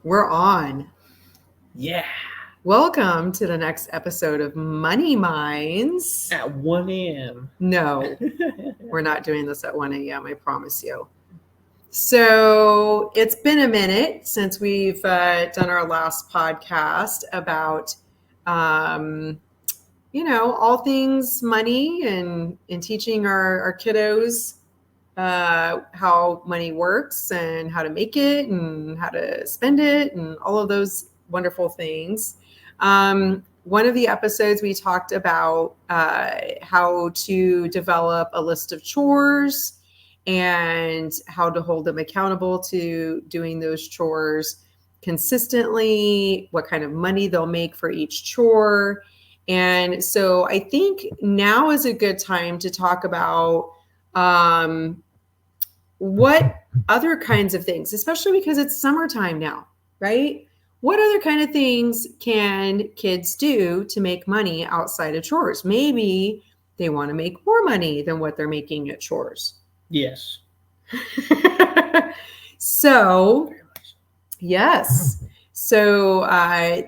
We're on. Yeah. Welcome to the next episode of Money Minds. At 1 a.m. No, we're not doing this at 1 a.m., I promise you. So it's been a minute since we've done our last podcast about, all things money and teaching our kiddos how money works and how to make it and how to spend it and all of those wonderful things. One of the episodes we talked about how to develop a list of chores and how to hold them accountable to doing those chores consistently, what kind of money they'll make for each chore. And so I think now is a good time to talk about what other kinds of things, especially because it's summertime now, right? What other kind of things can kids do to make money outside of chores? Maybe they want to make more money than what they're making at chores. Yes. So, yes. So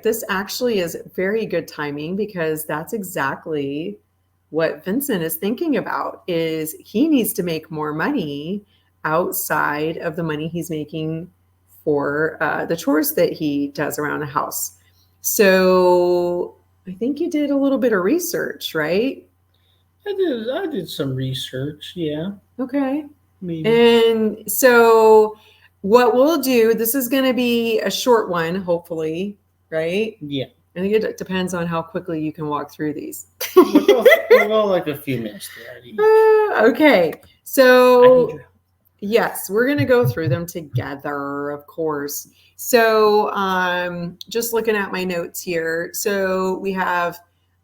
this actually is very good timing because that's exactly what Vincent is thinking about. Is he needs to make more money outside of the money he's making for the chores that he does around the house. So I think you did a little bit of research, right? I did some research, yeah. Okay. Maybe. And so what we'll do, this is going to be a short one, hopefully, right? Yeah. I think it depends on how quickly you can walk through these. We'll go like a few minutes there. Okay. So yes, we're going to go through them together, of course. So just looking at my notes here. So we have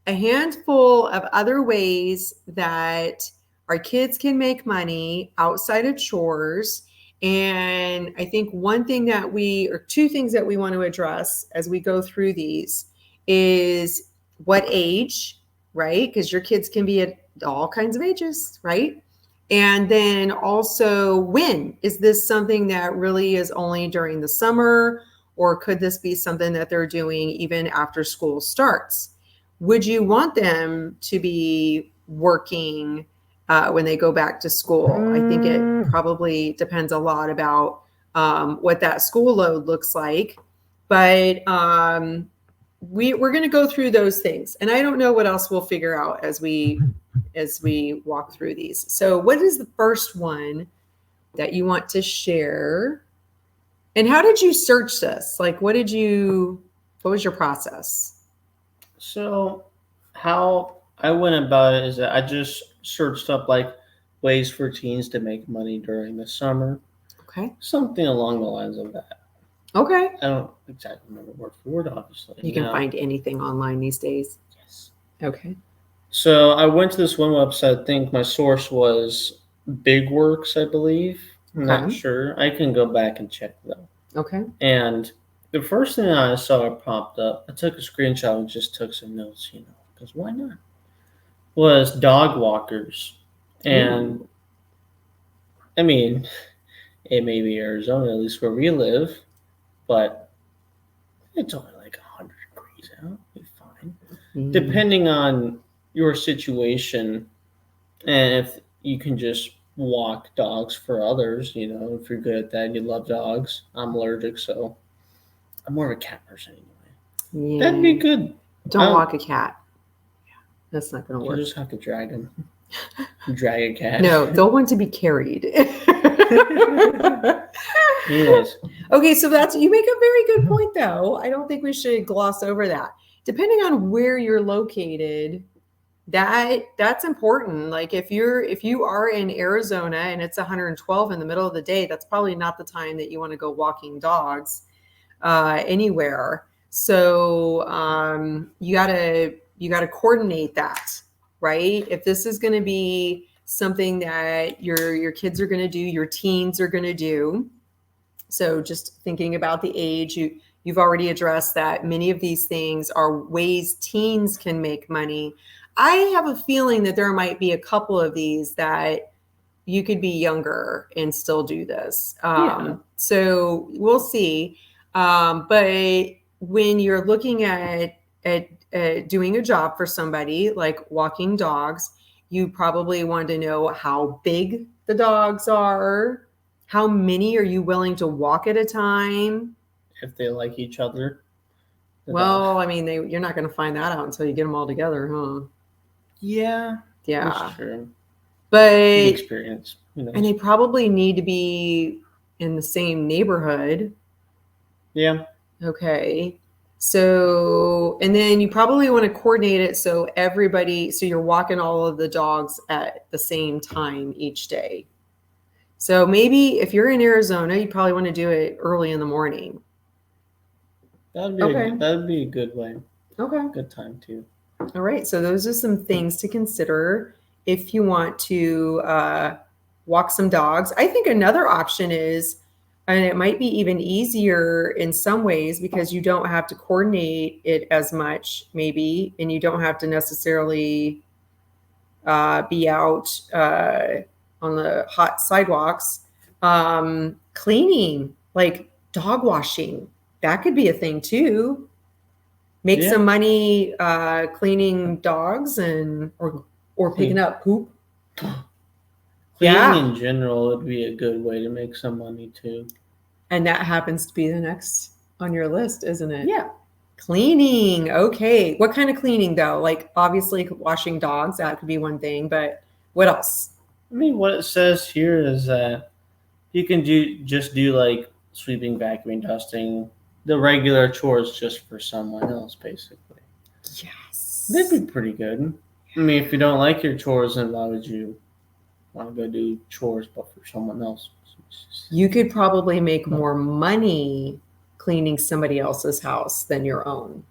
a handful of other ways that our kids can make money outside of chores. And I think two things that we want to address as we go through these is what age, right? Because your kids can be at all kinds of ages, right? And then also, when is this something that really is only during the summer, or could this be something that they're doing even after school starts? Would you want them to be working when they go back to school? I think it probably depends a lot about what that school load looks like. But we're going to go through those things. And I don't know what else we'll figure out as we walk through these. So what is the first one that you want to share? And how did you search this? Like, what was your process? So how I went about it is that I just searched up like ways for teens to make money during the summer. Okay. Something along the lines of that. Okay. I don't exactly remember word for word, obviously. You can find anything online these days. Yes. Okay. So I went to this one website. I think my source was BigWorks, I believe. I'm not sure. I can go back and check though. Okay. And the first thing I saw popped up, I took a screenshot and just took some notes, because why not? Was dog walkers. And I mean, it may be Arizona, at least where we live, but it's only like 100 degrees out. It'll be fine. Depending on your situation, and if you can just walk dogs for others, if you're good at that and you love dogs. I'm allergic, so I'm more of a cat person anyway. That'd be good. Don't walk a cat. Yeah, that's not going to work. You just have to drag him. Drag a cat. No, they'll want to be carried. Yes. Okay, so you make a very good point, though. I don't think we should gloss over that. Depending on where you're located, that's important. Like if you are in Arizona and it's 112 in the middle of the day, that's probably not the time that you want to go walking dogs anywhere. So you gotta coordinate that, right? If this is going to be something that your kids are going to do, your teens are going to do. So just thinking about the age, you've already addressed that many of these things are ways teens can make money. I have a feeling that there might be a couple of these that you could be younger and still do this. So we'll see. But when you're looking at doing a job for somebody like walking dogs, you probably want to know how big the dogs are. How many are you willing to walk at a time? If they like each other, the dog. Well, I mean, you're not going to find that out until you get them all together, huh? Yeah, Yeah. that's true. But The experience, and they probably need to be in the same neighborhood. Yeah. Okay. So, and then you probably want to coordinate it so you're walking all of the dogs at the same time each day. So maybe if you're in Arizona, you probably want to do it early in the morning. That'd be a good way. Okay. Good time too. All right. So those are some things to consider if you want to walk some dogs. I think another option is, and it might be even easier in some ways because you don't have to coordinate it as much, maybe, and you don't have to necessarily be out on the hot sidewalks. Cleaning, like dog washing, that could be a thing too. Make some money cleaning dogs or picking up poop. Cleaning in general would be a good way to make some money too. And that happens to be the next on your list, isn't it? Yeah. Cleaning. Okay. What kind of cleaning though? Like obviously washing dogs, that could be one thing, but what else? I mean, what it says here is that you can just do like sweeping, vacuuming, dusting, the regular chores just for someone else, basically. Yes. That'd be pretty good. I mean, if you don't like your chores, then why would you want to go do chores but for someone else? You could probably make more money cleaning somebody else's house than your own.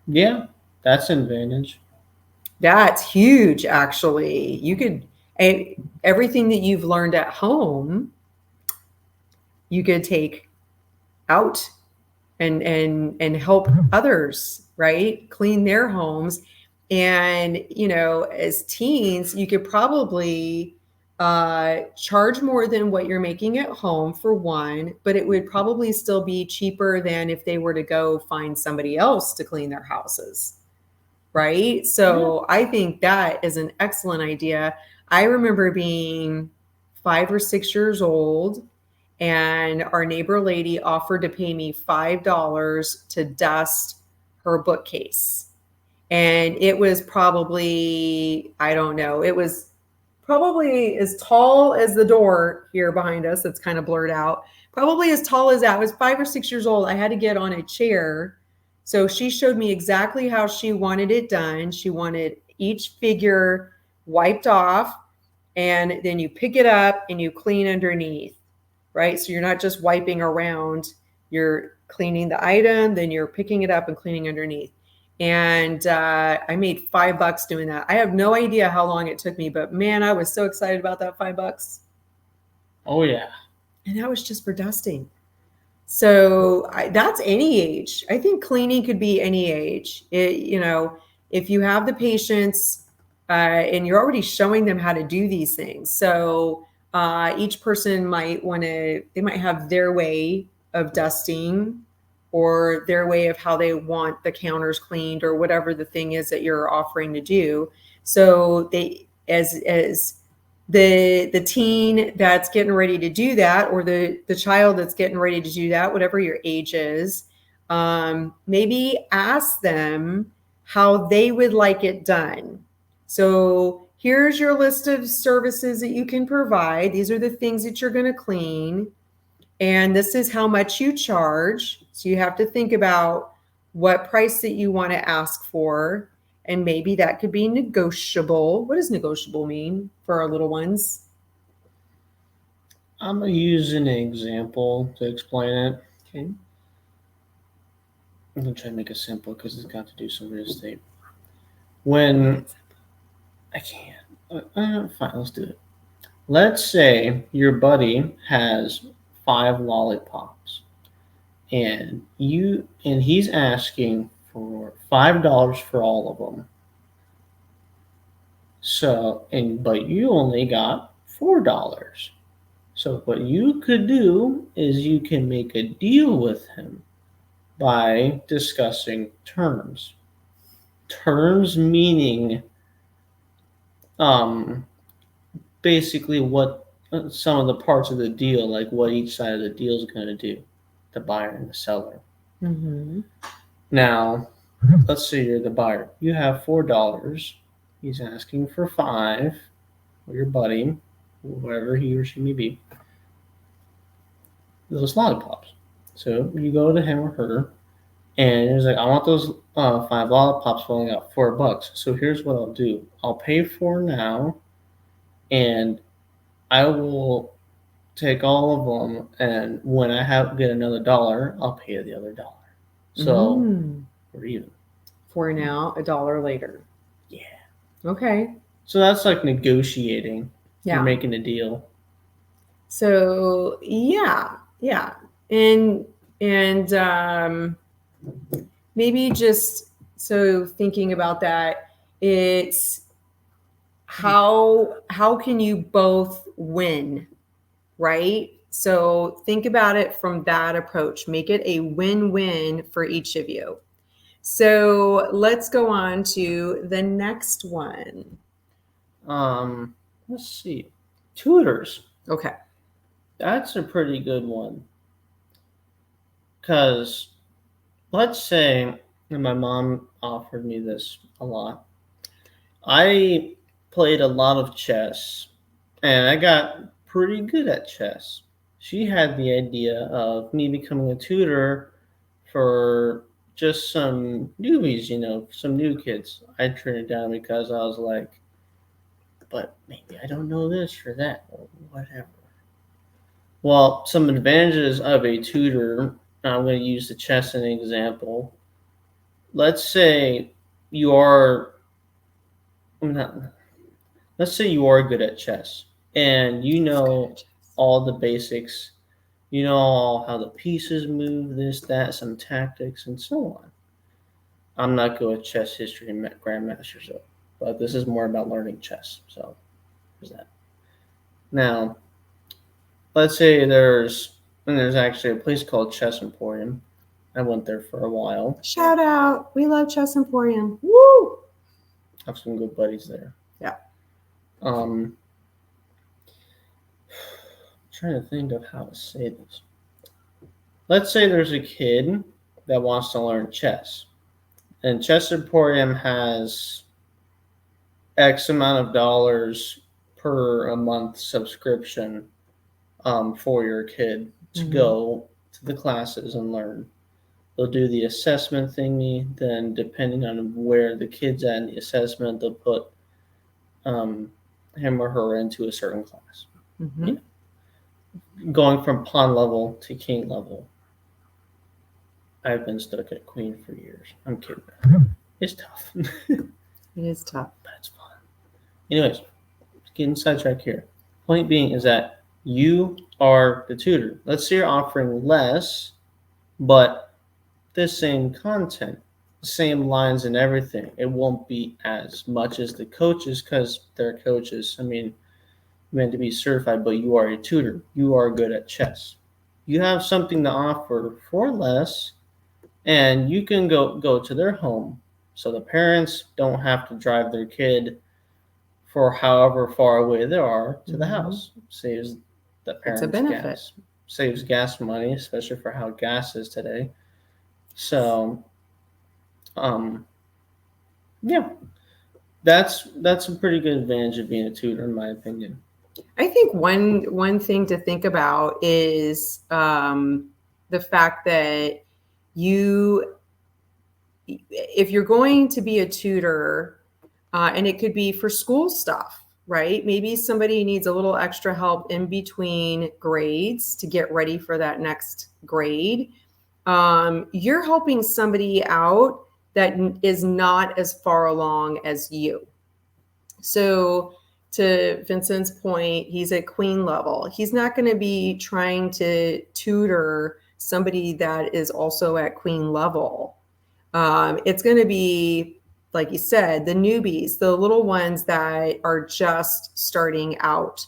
Yeah, that's an advantage. That's huge, actually. You could, everything that you've learned at home, you could take out and help others, right? Clean their homes. And, as teens, you could probably charge more than what you're making at home for one, but it would probably still be cheaper than if they were to go find somebody else to clean their houses. Right. So I think that is an excellent idea. I remember being 5 or 6 years old, and our neighbor lady offered to pay me $5 to dust her bookcase. And it was probably, I don't know, it was probably as tall as the door here behind us. It's kind of blurred out. Probably as tall as that. I was 5 or 6 years old. I had to get on a chair. So she showed me exactly how she wanted it done. She wanted each figure wiped off, and then you pick it up and you clean underneath, right? So you're not just wiping around, you're cleaning the item, then you're picking it up and cleaning underneath. And I made $5 doing that. I have no idea how long it took me, but man, I was so excited about that $5. Oh yeah. And that was just for dusting. So that's any age. I think cleaning could be any age. If you have the patience and you're already showing them how to do these things. So each person might have their way of dusting or their way of how they want the counters cleaned or whatever the thing is that you're offering to do. So as the teen that's getting ready to do that, or the child that's getting ready to do that, whatever your age is, maybe ask them how they would like it done. So here's your list of services that you can provide. These are the things that you're going to clean. And this is how much you charge. So you have to think about what price that you want to ask for. And maybe that could be negotiable. What does negotiable mean for our little ones? I'm going to use an example to explain it. Okay. I'm going to try to make it simple because it's got to do some real estate. When I can't. Fine, let's do it. Let's say your buddy has 5 lollipops, and he's asking for $5 for all of them. So, but you only got $4. So what you could do is you can make a deal with him by discussing terms. Terms meaning um, basically what some of the parts of the deal, like what each side of the deal is going to do, the buyer and the seller. Mm-hmm. Now, let's say you're the buyer. You have $4. He's asking for 5, or your buddy, whoever he or she may be, those lollipops. So you go to him or her, and he's like, I want those 5 lollipops for only got $4. So here's what I'll do. I'll pay 4 now, and I will take all of them, and when I get another dollar, I'll pay you the other dollar. So we're even. For now, $1 later. Yeah. Okay. So that's like negotiating. Yeah. You're making a deal. So yeah. And maybe just so thinking about that, it's how can you both win, right? So think about it from that approach. Make it a win-win for each of you. So let's go on to the next one. Let's see. Tutors. Okay. That's a pretty good one. Because let's say, and my mom offered me this a lot. I played a lot of chess, and I got pretty good at chess. She had the idea of me becoming a tutor for just some newbies, some new kids. I turned it down because I was like, but maybe I don't know this or that or whatever. Well, some advantages of a tutor, I'm going to use the chess as an example. Let's say you are let's say you are good at chess and you know all the basics. You know how the pieces move, this, that, some tactics, and so on. I'm not good at chess history and grandmasters, though, but this is more about learning chess. So, there's that. Now, let's say there's actually a place called Chess Emporium. I went there for a while. Shout out. We love Chess Emporium. Woo! Have some good buddies there. Yeah. Trying to think of how to say this. Let's say there's a kid that wants to learn chess. And Chess Emporium has X amount of dollars per a month subscription for your kid to go to the classes and learn. They'll do the assessment thingy. Then, depending on where the kid's at in the assessment, they'll put him or her into a certain class. Mm-hmm. Yeah. Going from pawn level to king level. I've been stuck at queen for years. I'm kidding. It's tough. It is tough. But it's fun. Anyways, getting sidetracked here. Point being is that you are the tutor. Let's say you're offering less, but the same content, same lines and everything. It won't be as much as the coaches because they're coaches. I mean, meant to be certified, but you are a tutor. You are good at chess. You have something to offer for less, and you can go to their home. So the parents don't have to drive their kid for however far away they are to the house. Saves the parents gas. Saves gas money, especially for how gas is today. So, yeah, that's a pretty good advantage of being a tutor, in my opinion. I think one thing to think about is the fact that if you're going to be a tutor, and it could be for school stuff, right? Maybe somebody needs a little extra help in between grades to get ready for that next grade. You're helping somebody out that is not as far along as you. So to Vincent's point, he's at queen level. He's not going to be trying to tutor somebody that is also at queen level. It's going to be, like you said, the newbies, the little ones that are just starting out.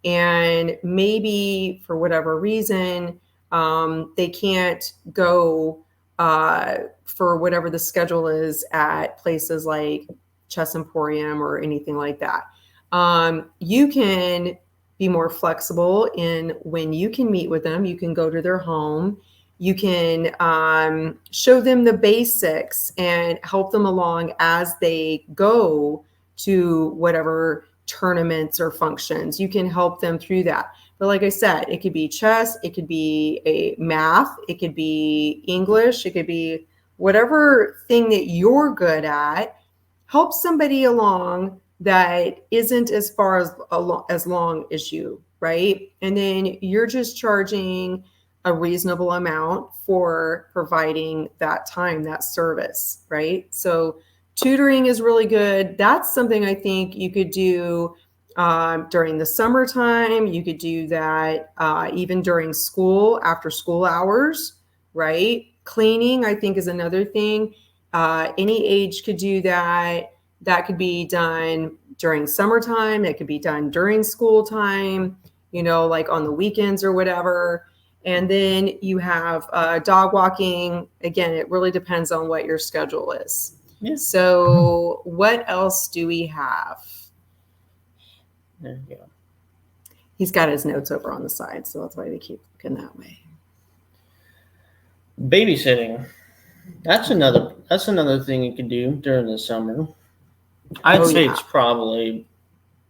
And maybe for whatever reason, they can't go for whatever the schedule is at places like Chess Emporium or anything like that. You can be more flexible in when you can meet with them. You can go to their home. You can show them the basics and help them along as they go to whatever tournaments or functions. You can help them through that. But like I said, it could be chess, it could be a math, it could be English, it could be whatever thing that you're good at. Help somebody along that isn't as far as long as you, right? And then you're just charging a reasonable amount for providing that time, that service, right? So tutoring is really good. That's something I think you could do during the summertime. You could do that even during school, after school hours, right? Cleaning, I think, is another thing. Any age could do that. That could be done during summertime. It could be done during school time, like on the weekends or whatever. And then you have dog walking. Again, it really depends on what your schedule is. Yeah. So what else do we have? There you go. He's got his notes over on the side, so that's why they keep looking that way. Babysitting. That's another thing you can do during the summer. I'd say it's probably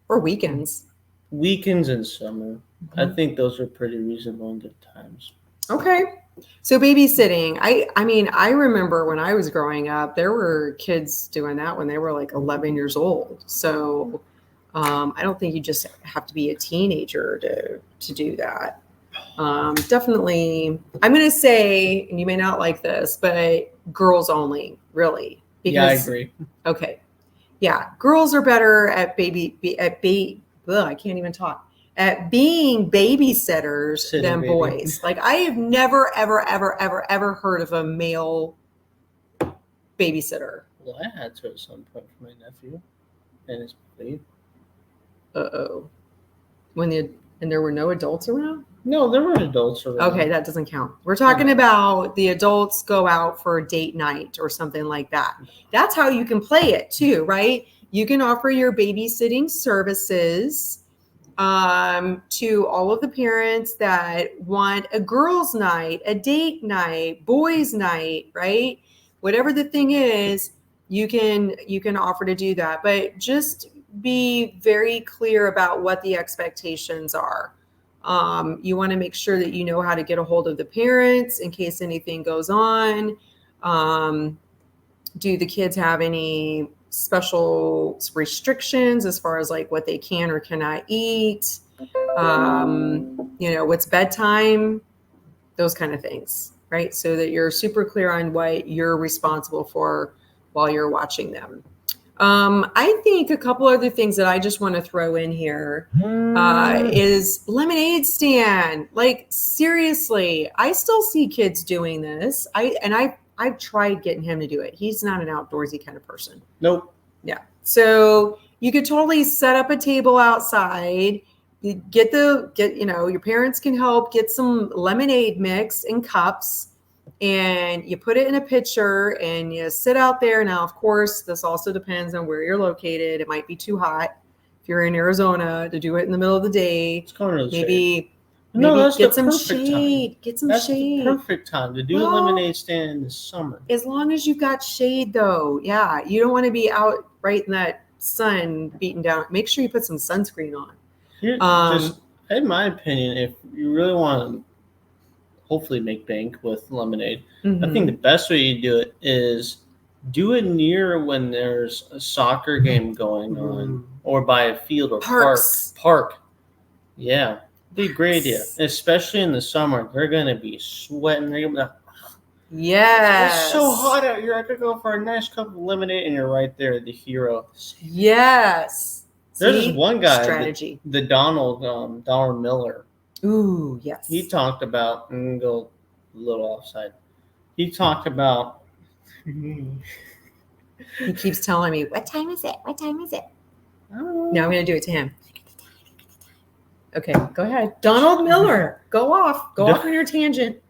or weekends. Weekends in summer. Mm-hmm. I think those are pretty reasonable and good times. Okay. So babysitting. I remember when I was growing up, there were kids doing that when they were like 11 years old. So I don't think you just have to be a teenager to do that. Definitely, I'm going to say, and you may not like this, but girls only, really. Because, yeah, I agree. Okay. Yeah. Girls are better at I can't even talk, at being babysitters than boys. Like I have never, ever, ever, ever, ever heard of a male babysitter. Well, I had to at some point for my nephew and his baby. Uh-oh. And there were no adults around? No, there were adults around. Okay, that doesn't count. We're talking about the adults go out for a date night or something like that. That's how you can play it too, right? You can offer your babysitting services to all of the parents that want a girls' night, a date night, boys' night, right? Whatever the thing is, you can offer to do that. But just be very clear about what the expectations are. You want to make sure that you know how to get a hold of the parents in case anything goes on. Do the kids have any special restrictions as far as like what they can or cannot eat? What's bedtime? Those kind of things, right? So that you're super clear on what you're responsible for while you're watching them. I think a couple other things that I just want to throw in here is lemonade stand. Like seriously, I still see kids doing this. I've tried getting him to do it. He's not an outdoorsy kind of person. Nope. Yeah. So you could totally set up a table outside. Your parents can help get some lemonade mix in cups. And you put it in a pitcher and you sit out there. Now, of course, this also depends on where you're located. It might be too hot if you're in Arizona to do it in the middle of the day. It's kind of maybe get some shade. Time. Get some that's shade. The perfect time to do a lemonade stand in the summer. As long as you've got shade, though. Yeah, you don't want to be out right in that sun beating down. Make sure you put some sunscreen on. Just in my opinion, if you really want to hopefully make bank with lemonade. Mm-hmm. I think the best way you do it is do it near when there's a soccer game going on or by a field or park. Yeah, be a great idea. Especially in the summer, they're going to be sweating. They're going to be it's so hot out here. I could go for a nice cup of lemonade and you're right there, the hero. Yes. There's this one guy, strategy. The Donald Miller. Ooh, yes. He talked about, I'm going to go a little offside. He talked about. He keeps telling me, what time is it? What time is it? Oh. Now I'm going to do it to him. Okay, go ahead. Donald Miller, go off. Go off on your tangent.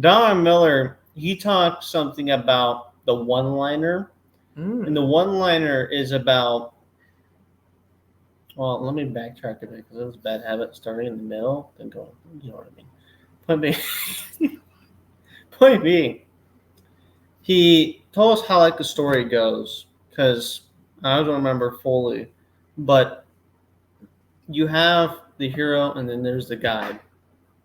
Don Miller, he talked something about the one-liner, and the one-liner is about. Well, let me backtrack a bit because it was a bad habit starting in the middle and going. You know what I mean? Point being, he told us how like the story goes because I don't remember fully, but you have the hero and then there's the guide.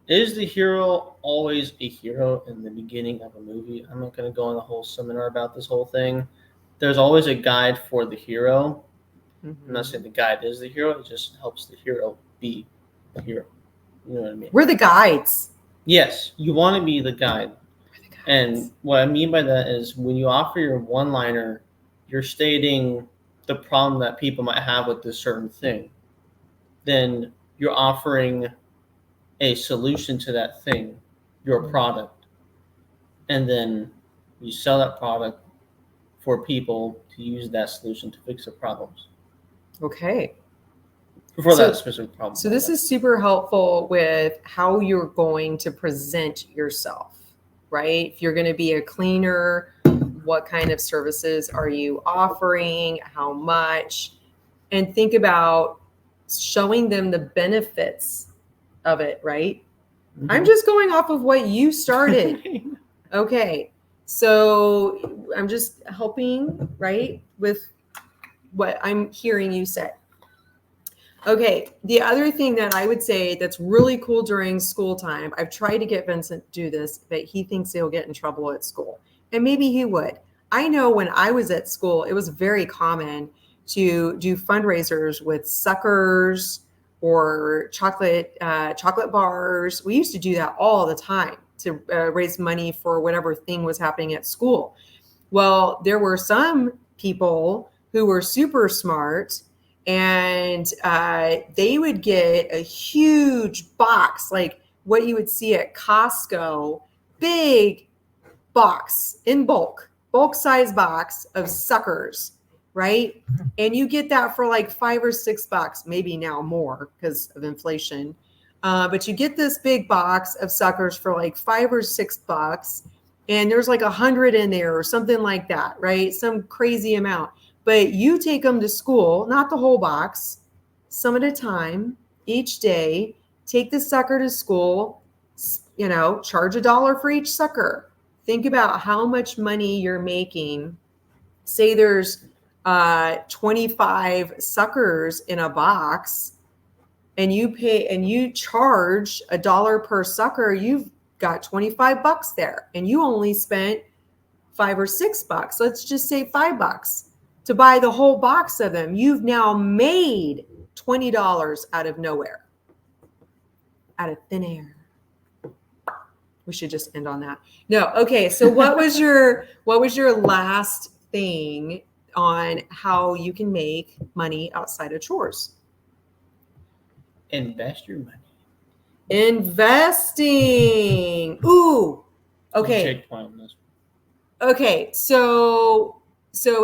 Is the hero always a hero in the beginning of a movie? I'm not going to go on a whole seminar about this whole thing. There's always a guide for the hero. I'm not saying the guide is the hero. It just helps the hero be the hero. You know what I mean? We're the guides. Yes, you want to be the guide. And what I mean by that is when you offer your one-liner, you're stating the problem that people might have with this certain thing. Then you're offering a solution to that thing, your product. And then you sell that product for people to use that solution to fix their problems. Okay. For that specific problem. So this is super helpful with how you're going to present yourself, right? If you're going to be a cleaner, what kind of services are you offering? How much? And think about showing them the benefits of it, right? Mm-hmm. I'm just going off of what you started. Okay. So I'm just helping, right, with what I'm hearing you say. Okay, the other thing that I would say that's really cool during school time, I've tried to get Vincent to do this, but he thinks he'll get in trouble at school. And maybe he would. I know when I was at school, it was very common to do fundraisers with suckers or chocolate bars. We used to do that all the time to raise money for whatever thing was happening at school. Well, there were some people who were super smart, and they would get a huge box, like what you would see at Costco, big box in bulk size box of suckers, right? And you get that for like $5 or $6, maybe now more because of inflation. But you get this big box of suckers for like $5 or $6, and there's like 100 in there or something like that, right? Some crazy amount. But you take them to school, not the whole box, some at a time, each day. Take the sucker to school, charge $1 for each sucker. Think about how much money you're making. Say there's 25 suckers in a box, and you charge $1 per sucker. You've got $25 there, and you only spent $5 or $6. Let's just say $5 to buy the whole box of them. You've now made $20 out of nowhere, out of thin air. We should just end on that. No. Okay. So what was your last thing on how you can make money outside of chores? Invest your money. Investing. Ooh. Okay. Okay. So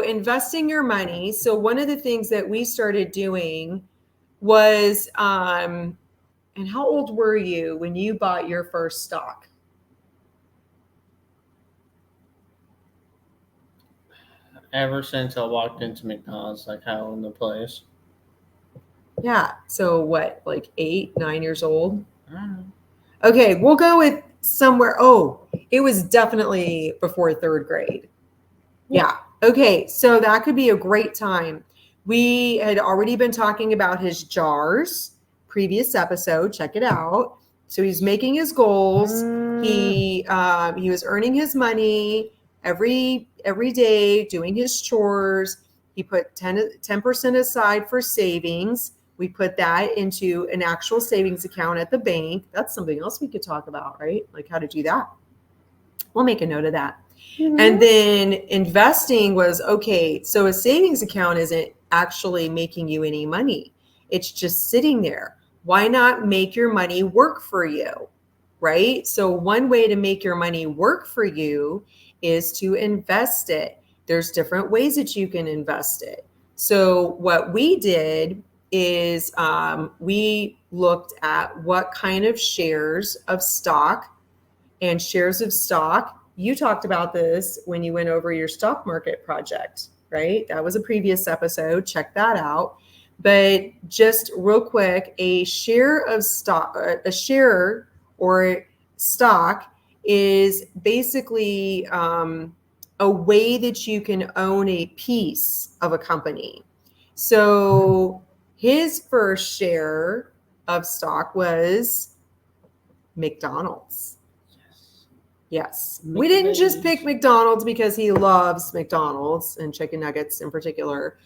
investing your money. So one of the things that we started doing was, and how old were you when you bought your first stock? Ever since I walked into McDonald's, like I own the place. Yeah. So what, like 8, 9 years old? I don't know. Okay. We'll go with somewhere. Oh, it was definitely before 3rd grade. Yeah. Okay. So that could be a great time. We had already been talking about his jars, previous episode. Check it out. So he's making his goals. He was earning his money every day, doing his chores. He put 10% aside for savings. We put that into an actual savings account at the bank. That's something else we could talk about, right? Like how to do that. We'll make a note of that. Mm-hmm. And then investing was, okay, so a savings account isn't actually making you any money. It's just sitting there. Why not make your money work for you, right? So one way to make your money work for you is to invest it. There's different ways that you can invest it. So what we did is we looked at what kind of shares of stock and shares of stock. You talked about this when you went over your stock market project, right? That was a previous episode. Check that out. But just real quick, a share of stock, a share or stock is basically a way that you can own a piece of a company. So his first share of stock was McDonald's. Yes. We didn't just pick McDonald's because he loves McDonald's and chicken nuggets in particular.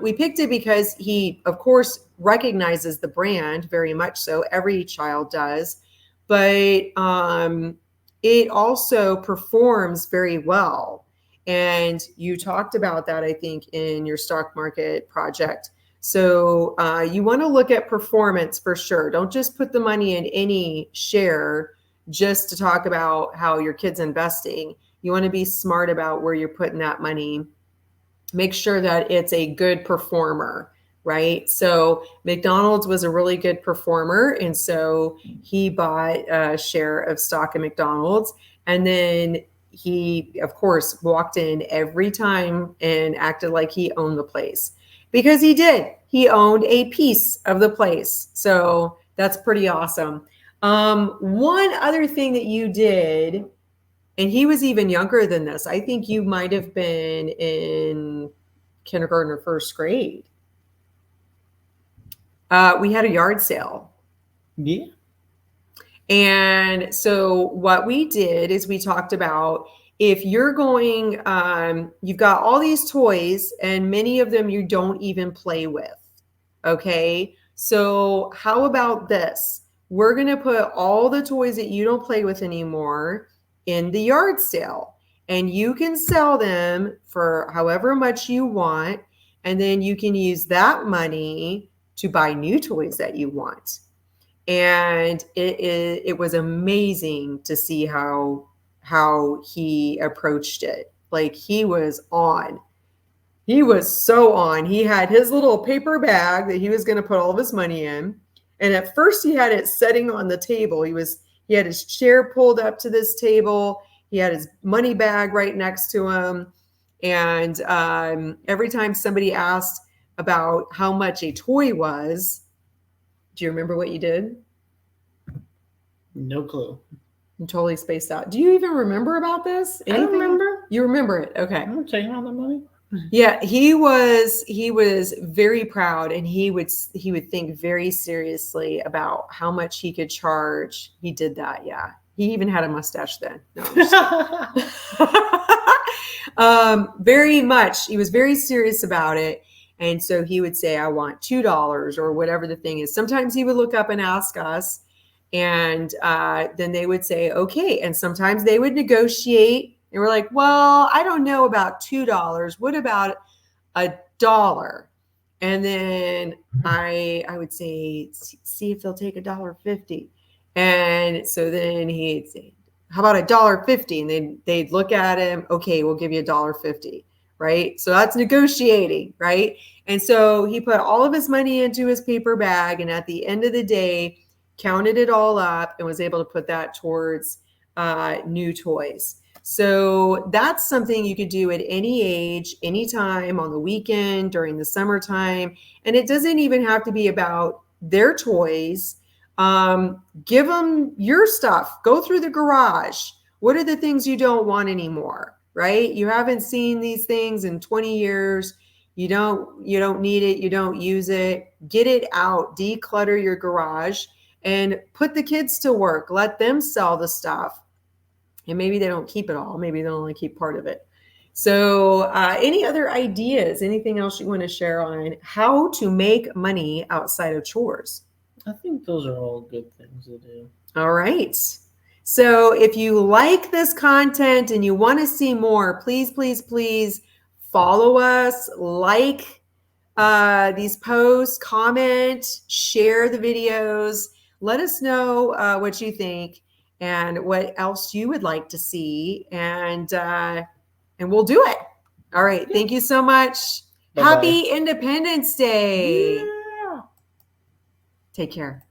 We picked it because he, of course, recognizes the brand very much so. Every child does. But it also performs very well. And you talked about that, I think, in your stock market project. So you want to look at performance for sure. Don't just put the money in any share just to talk about how your kid's investing. You want to be smart about where you're putting that money. Make sure that it's a good performer, right? So McDonald's was a really good performer. And so he bought a share of stock in McDonald's. And then he, of course, walked in every time and acted like he owned the place. Because he did. He owned a piece of the place. So that's pretty awesome. One other thing that you did, and he was even younger than this. I think you might have been in kindergarten or first grade. We had a yard sale. Yeah. And so what we did is we talked about if you're going, you've got all these toys and many of them you don't even play with. Okay. So how about this? We're going to put all the toys that you don't play with anymore in the yard sale, and you can sell them for however much you want. And then you can use that money to buy new toys that you want. And it was amazing to see how he approached it. Like he was on. He was so on. He had his little paper bag that he was going to put all of his money in. And at first he had it sitting on the table. He had his chair pulled up to this table. He had his money bag right next to him. And every time somebody asked about how much a toy was, do you remember what you did? No clue. I'm totally spaced out. Do you even remember about this? Anything? I remember. You remember it? Okay. I'm taking all the money. Yeah, he was very proud, and he would think very seriously about how much he could charge. He did that, yeah. He even had a mustache then. No, very much. He was very serious about it. And so he would say, I want $2 or whatever the thing is. Sometimes he would look up and ask us, and then they would say, okay. And sometimes they would negotiate. And we're like, well, I don't know about $2. What about $1? And then I would say, see if they'll take $1.50. And so then he'd say, how about $1.50? And then they'd look at him. Okay, we'll give you $1.50. Right. So that's negotiating. Right. And so he put all of his money into his paper bag. And at the end of the day, counted it all up and was able to put that towards new toys. So that's something you could do at any age, anytime, on the weekend, during the summertime. And it doesn't even have to be about their toys. Give them your stuff. Go through the garage. What are the things you don't want anymore, right? You haven't seen these things in 20 years. You don't need it. You don't use it. Get it out. Declutter your garage and put the kids to work. Let them sell the stuff. And maybe they don't keep it all. Maybe they'll only keep part of it. So any other ideas, anything else you want to share on how to make money outside of chores? I think those are all good things to do. All right. So if you like this content and you want to see more, please, please, please follow us, like these posts, comment, share the videos. Let us know what you think and what else you would like to see, and we'll do it. All right. Yeah. Thank you so much. Bye-bye. Happy Independence Day. Yeah. Take care.